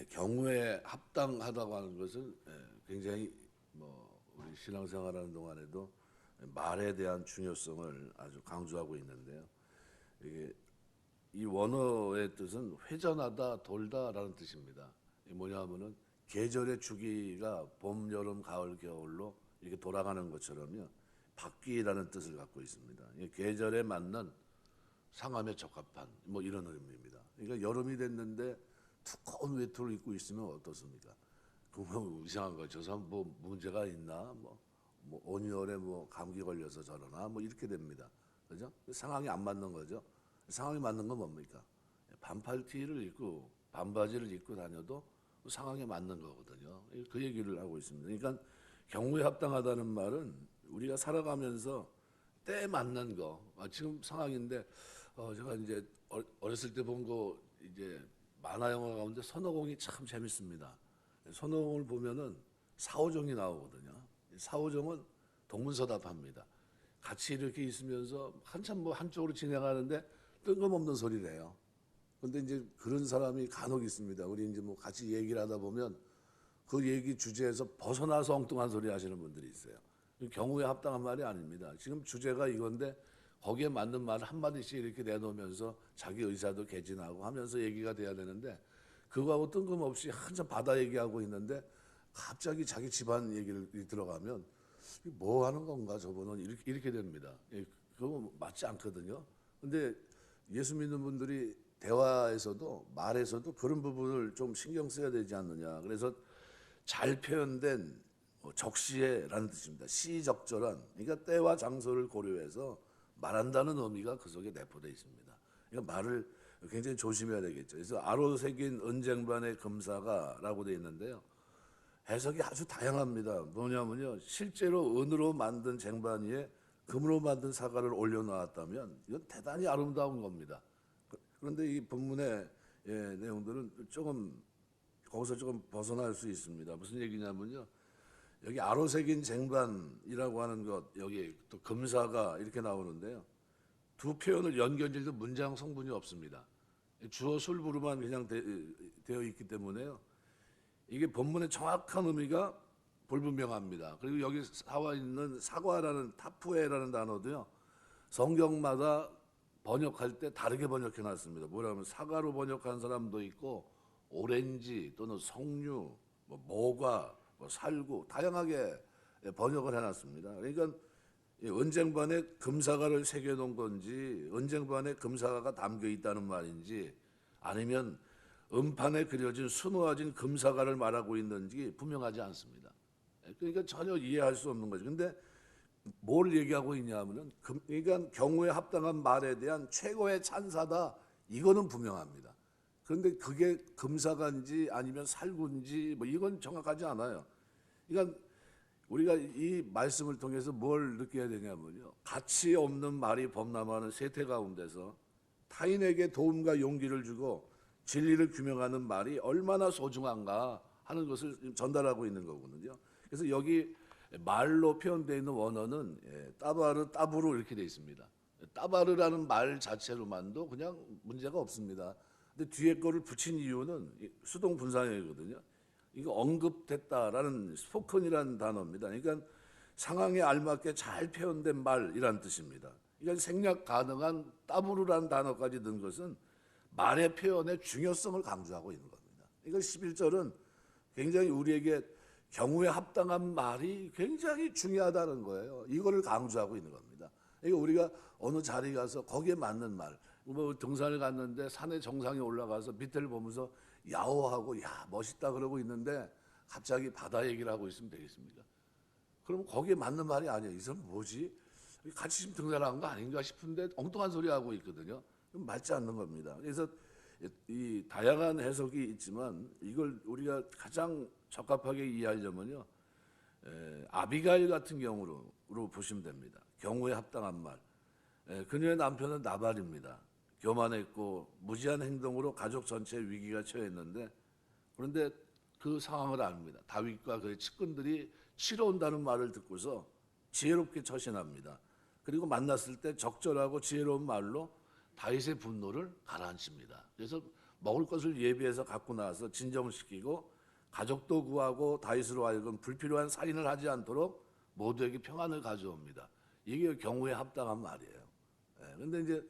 경우에 합당하다고 하는 것은 굉장히 우리 신앙생활하는 동안에도 말에 대한 중요성을 아주 강조하고 있는데요. 이게 이 원어의 뜻은 회전하다, 돌다라는 뜻입니다. 이게 뭐냐면은 계절의 주기가 봄, 여름, 가을, 겨울로 이렇게 돌아가는 것처럼요. 바뀌라는 뜻을 갖고 있습니다. 이게 계절에 맞는 상함에 적합한 이런 의미입니다. 그러니까 여름이 됐는데 두꺼운 외투를 입고 있으면 어떻습니까? 그거 이상한 거죠. 저 사람 뭐 문제가 있나? 온열에 감기 걸려서 저러나 이렇게 됩니다. 그죠? 상황이 안 맞는 거죠. 상황이 맞는 건 뭡니까? 반팔 티를 입고 반바지를 입고 다녀도 상황에 맞는 거거든요. 그 얘기를 하고 있습니다. 그러니까 경우에 합당하다는 말은 우리가 살아가면서 때에 맞는 거. 지금 상황인데 제가 이제 어렸을 때 본 거 이제 만화 영화 가운데 손오공이 참 재밌습니다. 손오공을 보면은 사오정이 나오거든요. 사오정은 동문서답합니다. 같이 이렇게 있으면서 한참 한쪽으로 진행하는데 뜬금없는 소리를 해요. 근데 이제 그런 사람이 간혹 있습니다. 우리 이제 같이 얘기를 하다 보면 그 얘기 주제에서 벗어나서 엉뚱한 소리 하시는 분들이 있어요. 경우에 합당한 말이 아닙니다. 지금 주제가 이건데 거기에 맞는 말을 한마디씩 이렇게 내놓으면서 자기 의사도 개진하고 하면서 얘기가 돼야 되는데 그거하고 뜬금없이 한참 바다 얘기하고 있는데 갑자기 자기 집안 얘기를 들어가면 뭐 하는 건가 저분은 이렇게 됩니다. 그거 맞지 않거든요. 근데 예수 믿는 분들이 대화에서도 말에서도 그런 부분을 좀 신경 써야 되지 않느냐. 그래서 잘 표현된 적시에라는 뜻입니다. 시적절한, 그러니까 때와 장소를 고려해서 말한다는 의미가 그 속에 내포되어 있습니다. 그러니까 말을 굉장히 조심해야 되겠죠. 그래서 아로 새긴 은쟁반의 금사가라고 되어 있는데요. 해석이 아주 다양합니다. 뭐냐면요, 실제로 은으로 만든 쟁반 위에 금으로 만든 사과를 올려놓았다면 이건 대단히 아름다운 겁니다. 그런데 이 본문의 내용들은 조금 거기서 조금 벗어날 수 있습니다. 무슨 얘기냐면요, 여기 아로새긴 쟁반이라고 하는 것, 여기 또 금사가 이렇게 나오는데요. 두 표현을 연결해도 문장 성분이 없습니다. 주어 술부로만 그냥 되어 있기 때문에요. 이게 본문의 정확한 의미가 불분명합니다. 그리고 여기 나와 있는 사과라는 타푸에라는 단어도요. 성경마다 번역할 때 다르게 번역해 놨습니다. 뭐라면 사과로 번역한 사람도 있고 오렌지 또는 석류, 모과, 살구 다양하게 번역을 해놨습니다. 그러니까 은쟁반에 금사과를 새겨놓은 건지 은쟁반에 금사과가 담겨 있다는 말인지 아니면 음판에 그려진 수놓아진 금사과를 말하고 있는지 분명하지 않습니다. 그러니까 전혀 이해할 수 없는 거죠. 근데 뭘 얘기하고 있냐면은 그러니까 경우에 합당한 말에 대한 최고의 찬사다. 이거는 분명합니다. 그런데 그게 금사과인지 아니면 살구인지 이건 정확하지 않아요. 그러니까 우리가 이 말씀을 통해서 뭘 느껴야 되냐면요. 가치 없는 말이 범람하는 세태 가운데서 타인에게 도움과 용기를 주고 진리를 규명하는 말이 얼마나 소중한가 하는 것을 전달하고 있는 거거든요. 그래서 여기 말로 표현되어 있는 원어는 따바르, 따부로 이렇게 되어 있습니다. 따바르라는 말 자체로만도 그냥 문제가 없습니다. 근데 뒤에 거를 붙인 이유는 수동 분사형이거든요. 이거 언급됐다라는 스포컨이라는 단어입니다. 그러니까 상황에 알맞게 잘 표현된 말이라는 뜻입니다. 그러니까 생략 가능한 따부르라는 단어까지 넣은 것은 말의 표현의 중요성을 강조하고 있는 겁니다. 이걸 11절은 굉장히 우리에게 경우에 합당한 말이 굉장히 중요하다는 거예요. 이거를 강조하고 있는 겁니다. 그러니까 우리가 어느 자리 가서 거기에 맞는 말, 등산을 갔는데 산의 정상에 올라가서 밑을 보면서 야호하고 야 멋있다 그러고 있는데 갑자기 바다 얘기를 하고 있으면 되겠습니까? 그럼 거기에 맞는 말이 아니에요. 이 사람 뭐지? 같이 지금 등산한 거 아닌가 싶은데 엉뚱한 소리 하고 있거든요. 맞지 않는 겁니다. 그래서 이 다양한 해석이 있지만 이걸 우리가 가장 적합하게 이해하려면요, 아비가일 같은 경우로 보시면 됩니다. 경우에 합당한 말. 그녀의 남편은 나발입니다. 교만했고 무지한 행동으로 가족 전체의 위기가 처했는데 그런데 그 상황을 압니다. 다윗과 그의 측근들이 치러 온다는 말을 듣고서 지혜롭게 처신합니다. 그리고 만났을 때 적절하고 지혜로운 말로 다윗의 분노를 가라앉힙니다. 그래서 먹을 것을 예비해서 갖고 나와서 진정시키고 가족도 구하고 다윗으로 하여금 불필요한 살인을 하지 않도록 모두에게 평안을 가져옵니다. 이게 경우에 합당한 말이에요. 근데 이제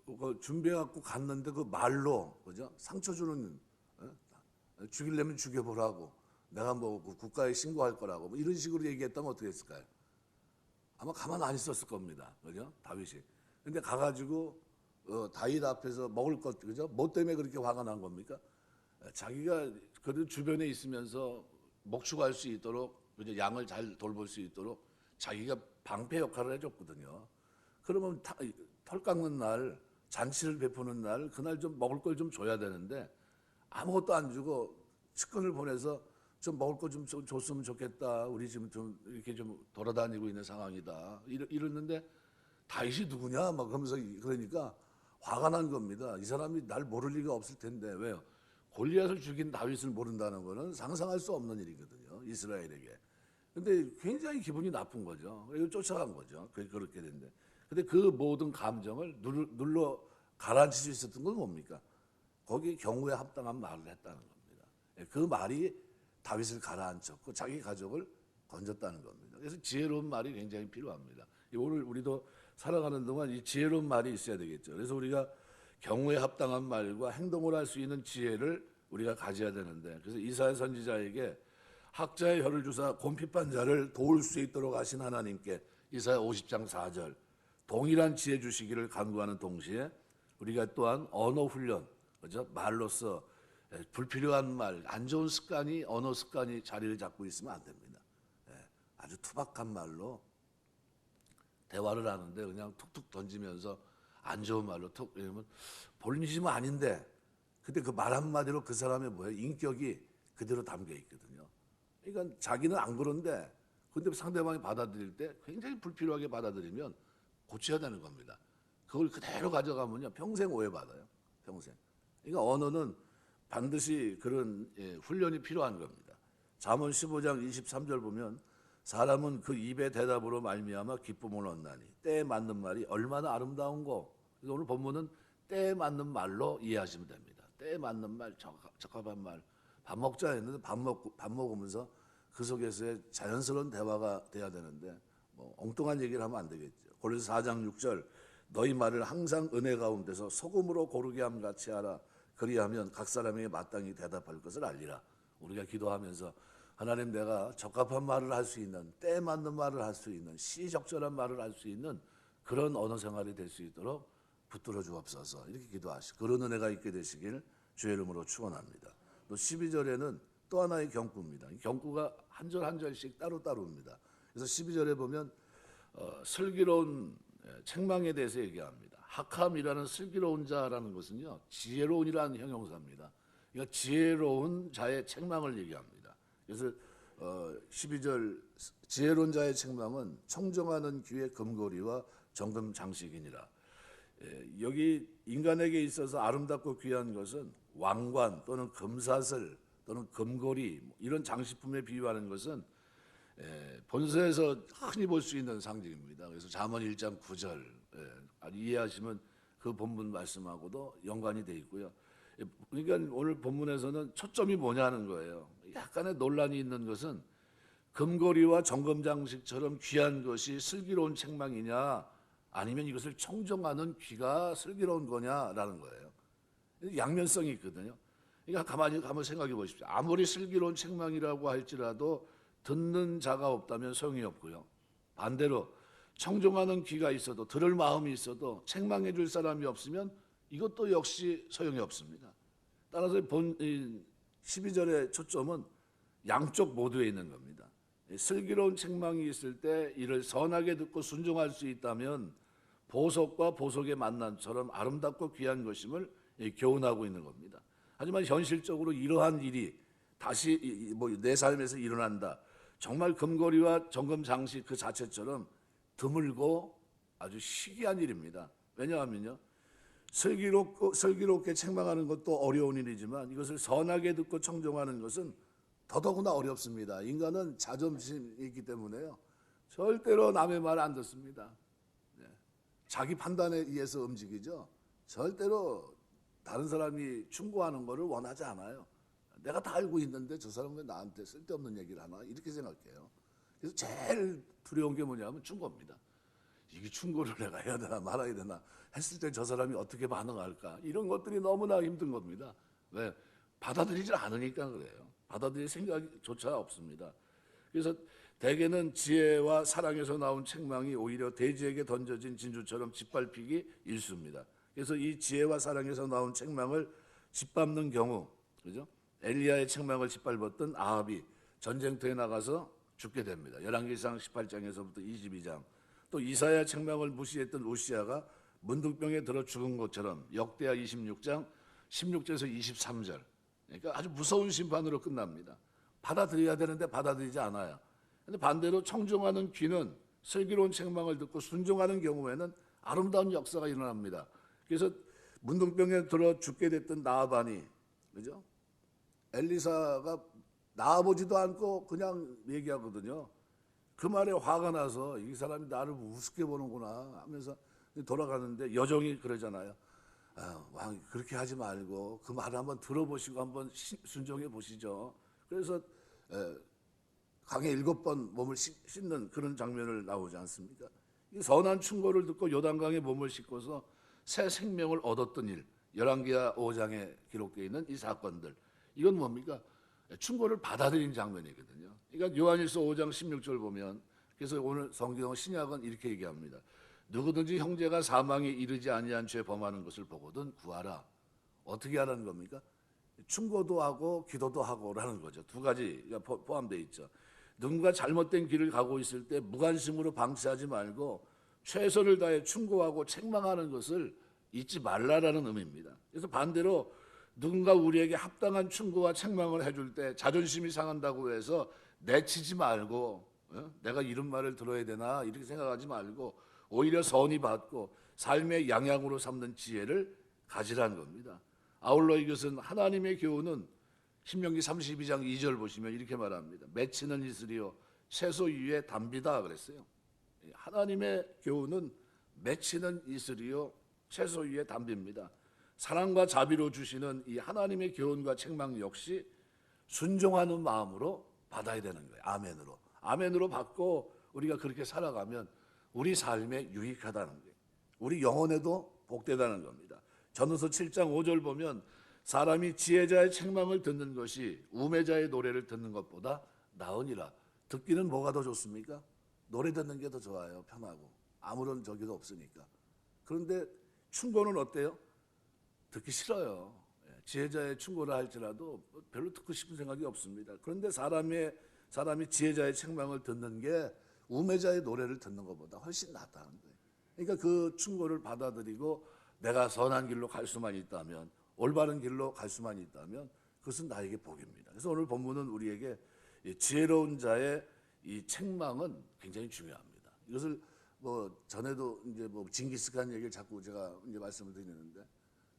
그 준비해갖고 갔는데 그 말로, 그죠? 상처 주는, 죽이려면 죽여보라고, 내가 뭐 국가에 신고할 거라고, 뭐 이런 식으로 얘기했다면 어떻게 했을까요? 아마 가만 안 있었을 겁니다. 그죠? 다윗이. 근데 가가지고 다윗 앞에서 먹을 것, 그죠? 뭐 때문에 그렇게 화가 난 겁니까? 자기가 그 주변에 있으면서 목축할 수 있도록, 그죠? 양을 잘 돌볼 수 있도록 자기가 방패 역할을 해줬거든요. 그러면 털 깎는 날, 잔치를 베푸는 날, 그날 좀 먹을 걸 좀 줘야 되는데 아무것도 안 주고 측근을 보내서 좀 먹을 거 좀 줬으면 좋겠다. 우리 지금 좀 이렇게 좀 돌아다니고 있는 상황이다. 이랬는데 다윗이 누구냐? 막 그러면서 그러니까 화가 난 겁니다. 이 사람이 날 모를 리가 없을 텐데 왜요? 골리앗을 죽인 다윗을 모른다는 거는 상상할 수 없는 일이거든요. 이스라엘에게. 근데 굉장히 기분이 나쁜 거죠. 이걸 쫓아간 거죠. 그렇게 된데. 근데 그 모든 감정을 눌러 가라앉힐 수 있었던 건 뭡니까? 거기에 경우에 합당한 말을 했다는 겁니다. 그 말이 다윗을 가라앉혔고 자기 가족을 건졌다는 겁니다. 그래서 지혜로운 말이 굉장히 필요합니다. 오늘 우리도 살아가는 동안 이 지혜로운 말이 있어야 되겠죠. 그래서 우리가 경우에 합당한 말과 행동을 할 수 있는 지혜를 우리가 가져야 되는데, 그래서 이사야 선지자에게 학자의 혀를 주사 곰핍한 자를 도울 수 있도록 하신 하나님께 이사야 50장 4절 동일한 지혜 주시기를 간구하는 동시에 우리가 또한 언어 훈련, 그죠? 말로써 불필요한 말, 안 좋은 습관이, 언어 습관이 자리를 잡고 있으면 안 됩니다. 아주 투박한 말로 대화를 하는데 그냥 툭툭 던지면서 안 좋은 말로 툭, 이러면 본인이지만 아닌데 근데 그 말 한마디로 그 사람의 뭐예요? 인격이 그대로 담겨 있거든요. 그러니까 자기는 안 그런데 근데 상대방이 받아들일 때 굉장히 불필요하게 받아들이면 고쳐야 되는 겁니다. 그걸 그대로 가져가면요 평생 오해받아요. 평생. 그러니까 언어는 반드시 그런 훈련이 필요한 겁니다. 잠언 15장 23절 보면 사람은 그 입의 대답으로 말미암아 기쁨을 얻나니 때에 맞는 말이 얼마나 아름다운고. 그래서 오늘 본문은 때에 맞는 말로 이해하시면 됩니다. 때에 맞는 말, 적합한 말. 밥 먹자 했는데 밥 먹으면서 그 속에서의 자연스러운 대화가 돼야 되는데 뭐 엉뚱한 얘기를 하면 안 되겠죠. 고린도서 4장 6절 너희 말을 항상 은혜 가운데서 소금으로 고르게 함 같이 하라. 그리하면 각 사람에게 마땅히 대답할 것을 알리라. 우리가 기도하면서 하나님 내가 적합한 말을 할 수 있는 때에 맞는 말을 할 수 있는 시적절한 말을 할 수 있는 그런 언어 생활이 될 수 있도록 붙들어 주옵소서 이렇게 기도하시고 그런 은혜가 있게 되시길 주의 이름으로 축원합니다. 또 12절에는 또 하나의 경구입니다. 경구가 한 절 한 절씩 따로따로입니다. 그래서 12절에 보면 슬기로운 책망에 대해서 얘기합니다. 학함이라는 슬기로운 자라는 것은요 지혜로운이라는 형용사입니다. 그러니까 지혜로운 자의 책망을 얘기합니다. 그래서 12절 지혜로운 자의 책망은 청정하는 귀의 금고리와 정금 장식이니라. 여기 인간에게 있어서 아름답고 귀한 것은 왕관 또는 금사슬 또는 금고리 이런 장식품에 비유하는 것은 본서에서 흔히 볼 수 있는 상징입니다. 그래서 잠언 1장 9절 이해하시면 그 본문 말씀하고도 연관이 돼 있고요. 그러니까 오늘 본문에서는 초점이 뭐냐는 거예요. 약간의 논란이 있는 것은 금고리와 정금장식처럼 귀한 것이 슬기로운 책망이냐 아니면 이것을 청정하는 귀가 슬기로운 거냐라는 거예요. 양면성이 있거든요. 그러니까 가만히 생각해 보십시오. 아무리 슬기로운 책망이라고 할지라도 듣는 자가 없다면 소용이 없고요. 반대로 청정하는 귀가 있어도 들을 마음이 있어도 책망해 줄 사람이 없으면 이것도 역시 소용이 없습니다. 따라서 12절의 초점은 양쪽 모두에 있는 겁니다. 슬기로운 책망이 있을 때 이를 선하게 듣고 순종할 수 있다면 보석과 보석의 만남처럼 아름답고 귀한 것임을 교훈하고 있는 겁니다. 하지만 현실적으로 이러한 일이 다시 내 삶에서 일어난다. 정말 금고리와 정금 장식 그 자체처럼 드물고 아주 희귀한 일입니다. 왜냐하면요. 슬기롭게 책망하는 것도 어려운 일이지만 이것을 선하게 듣고 청정하는 것은 더더구나 어렵습니다. 인간은 자존심이 있기 때문에요. 절대로 남의 말 안 듣습니다. 자기 판단에 의해서 움직이죠. 절대로 다른 사람이 충고하는 거를 원하지 않아요. 내가 다 알고 있는데 저 사람은 왜 나한테 쓸데없는 얘기를 하나 이렇게 생각해요. 그래서 제일 두려운 게 뭐냐면 충고입니다. 이게 충고를 내가 해야 되나 말아야 되나 했을 때 저 사람이 어떻게 반응할까 이런 것들이 너무나 힘든 겁니다. 왜? 받아들이질 않으니까 그래요. 받아들일 생각조차 없습니다. 그래서 대개는 지혜와 사랑에서 나온 책망이 오히려 대지에게 던져진 진주처럼 짓밟히기 일쑤입니다. 그래서 이 지혜와 사랑에서 나온 책망을 짓밟는 경우, 그죠? 엘리야의 책망을 짓밟았던 아합이 전쟁터에 나가서 죽게 됩니다. 열왕기상 18장에서부터 22장. 또 이사야 책망을 무시했던 우시아가 문둥병에 들어 죽은 것처럼 역대하 26장 16절에서 23절. 그러니까 아주 무서운 심판으로 끝납니다. 받아들여야 되는데 받아들이지 않아요. 근데 반대로 청종하는 귀는 슬기로운 책망을 듣고 순종하는 경우에는 아름다운 역사가 일어납니다. 그래서 문둥병에 들어 죽게 됐던 나아반이, 그죠? 엘리사가 나아보지도 않고 그냥 얘기하거든요. 그 말에 화가 나서 이 사람이 나를 우습게 보는구나 하면서 돌아가는데 여종이 그러잖아요. 왕 그렇게 하지 말고 그 말을 한번 들어보시고 한번 순종해 보시죠. 그래서 강에 7번 몸을 씻는 그런 장면을 나오지 않습니까? 이 선한 충고를 듣고 요단강에 몸을 씻고서 새 생명을 얻었던 일, 열왕기하 5장에 기록되어 있는 이 사건들, 이건 뭡니까? 충고를 받아들인 장면이거든요. 그러니까 요한일서 5장 16절 보면, 그래서 오늘 성경 신약은 이렇게 얘기합니다. 누구든지 형제가 사망에 이르지 아니한 죄 범하는 것을 보거든 구하라. 어떻게 하라는 겁니까? 충고도 하고 기도도 하고라는 거죠. 두 가지가 포함되어 있죠. 누군가 잘못된 길을 가고 있을 때 무관심으로 방치하지 말고 최선을 다해 충고하고 책망하는 것을 잊지 말라라는 의미입니다. 그래서 반대로 누군가 우리에게 합당한 충고와 책망을 해줄 때 자존심이 상한다고 해서 내치지 말고 내가 이런 말을 들어야 되나 이렇게 생각하지 말고 오히려 선이 받고 삶의 양양으로 삼는 지혜를 가지라는 겁니다. 아울러 이것은 하나님의 교훈은 신명기 32장 2절 보시면 이렇게 말합니다. 맺히는 이슬이요 채소 위에 담비다 그랬어요. 하나님의 교훈은 맺히는 이슬이요 채소 위에 담비입니다. 사랑과 자비로 주시는 이 하나님의 교훈과 책망 역시 순종하는 마음으로 받아야 되는 거예요. 아멘으로. 아멘으로 받고 우리가 그렇게 살아가면 우리 삶에 유익하다는 거예요. 우리 영혼에도 복되다는 겁니다. 전후서 7장 5절 보면 사람이 지혜자의 책망을 듣는 것이 우매자의 노래를 듣는 것보다 나으니라. 듣기는 뭐가 더 좋습니까? 노래 듣는 게 더 좋아요. 편하고 아무런 저기도 없으니까. 그런데 충고는 어때요? 듣기 싫어요. 지혜자의 충고를 할지라도 별로 듣고 싶은 생각이 없습니다. 그런데 사람이 지혜자의 책망을 듣는 게 우매자의 노래를 듣는 것보다 훨씬 낫다는 거예요. 그러니까 그 충고를 받아들이고 내가 선한 길로 갈 수만 있다면, 올바른 길로 갈 수만 있다면 그것은 나에게 복입니다. 그래서 오늘 본문은 우리에게 지혜로운 자의 이 책망은 굉장히 중요합니다. 이것을 전에도 이제 징기스칸 얘기를 자꾸 제가 이제 말씀을 드리는데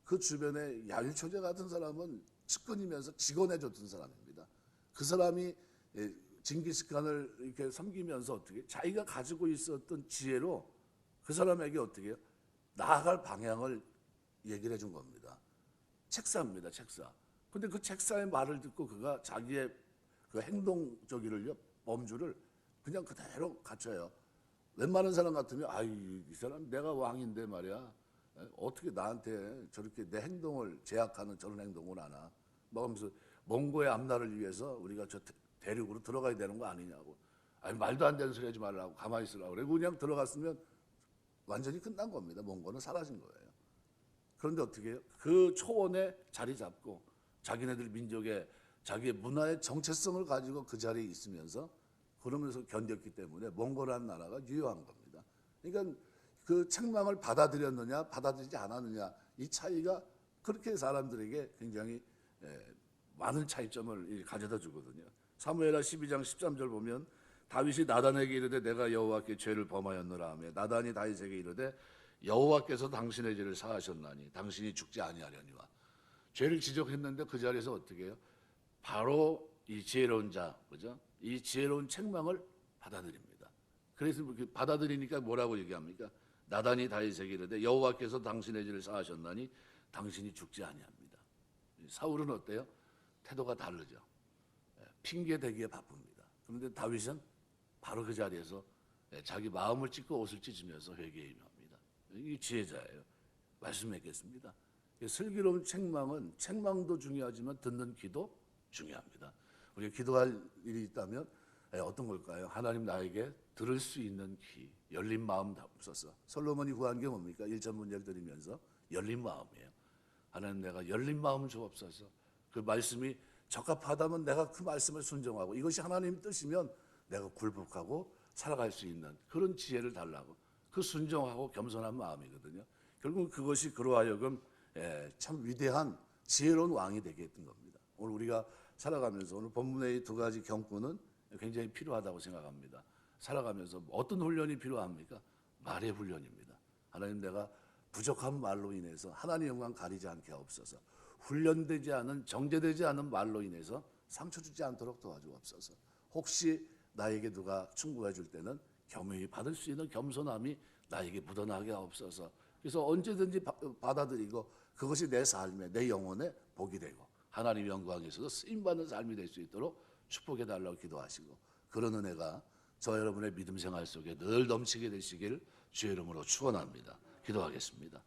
그 주변에 야유초제 같은 사람은 측근이면서 직원해줬던 사람입니다. 그 사람이 징기스칸을 이렇게 섬기면서 어떻게 자기가 가지고 있었던 지혜로 그 사람에게 어떻게 해요? 나아갈 방향을 얘기를 해준 겁니다. 책사입니다, 책사. 근데 그 책사의 말을 듣고 그가 자기의 그 행동 범주를 그냥 그대로 갖춰요. 웬만한 사람 같으면 이 사람 내가 왕인데 말이야. 어떻게 나한테 저렇게 내 행동을 제약하는 저런 행동을 하나? 하면서 몽고의 앞날을 위해서 우리가 저 대륙으로 들어가야 되는 거 아니냐고. 말도 안 되는 소리 하지 말라고 가만히 있으라고. 그리고 그냥 들어갔으면 완전히 끝난 겁니다. 몽고는 사라진 거예요. 그런데 어떻게 해요? 그 초원에 자리 잡고 자기네들 민족의 자기의 문화의 정체성을 가지고 그 자리에 있으면서 그러면서 견뎠기 때문에 몽고라는 나라가 유효한 겁니다. 그러니까 그 책망을 받아들였느냐 받아들이지 않았느냐 이 차이가 그렇게 사람들에게 굉장히 많은 차이점을 가져다 주거든요. 사무엘하 12장 13절 보면 다윗이 나단에게 이르되 내가 여호와께 죄를 범하였노라 하며 나단이 다윗에게 이르되 여호와께서 당신의 죄를 사하셨나니 당신이 죽지 아니하려니와. 죄를 지적했는데 그 자리에서 어떻게 해요? 바로 이 지혜로운 자, 그죠? 이 지혜로운 책망을 받아들입니다. 그래서 받아들이니까 뭐라고 얘기합니까? 나단이 다윗에게 이르되 여호와께서 당신의 죄를 사하셨나니 당신이 죽지 아니합니다. 사울은 어때요? 태도가 다르죠. 핑계 대기에 바쁩니다. 그런데 다윗은 바로 그 자리에서 자기 마음을 찢고 옷을 찢으면서 회개에 임합니다. 이게 지혜자예요. 말씀했겠습니다. 슬기로운 책망도 중요하지만 듣는 귀도 중요합니다. 우리가 기도할 일이 있다면 어떤 걸까요? 하나님 나에게 들을 수 있는 귀, 열린 마음 담소서. 솔로몬이 구한 게 뭡니까? 1천문제를 드리면서 열린 마음이에요. 하나님 내가 열린 마음 주옵소서. 그 말씀이 적합하다면 내가 그 말씀을 순종하고 이것이 하나님 뜻이면 내가 굴복하고 살아갈 수 있는 그런 지혜를 달라고 그 순종하고 겸손한 마음이거든요. 결국 그것이 그로 하여금 참 위대한 지혜로운 왕이 되게 했던 겁니다. 오늘 우리가 살아가면서 오늘 본문의 이 두 가지 경고는 굉장히 필요하다고 생각합니다. 살아가면서 어떤 훈련이 필요합니까? 말의 훈련입니다. 하나님 내가 부족한 말로 인해서 하나님 영광 가리지 않게 하옵소서. 훈련되지 않은 정제되지 않은 말로 인해서 상처 주지 않도록 도와주옵소서. 혹시 나에게 누가 충고해 줄 때는 겸허히 받을 수 있는 겸손함이 나에게 묻어나게 하옵소서. 그래서 언제든지 받아들이고 그것이 내 삶에 내 영혼에 복이 되고 하나님 영광에 있어서 쓰임받는 삶이 될 수 있도록 축복해 달라고 기도하시고 그런 은혜가 저 여러분의 믿음 생활 속에 늘 넘치게 되시길 주의 이름으로 축원합니다. 기도하겠습니다.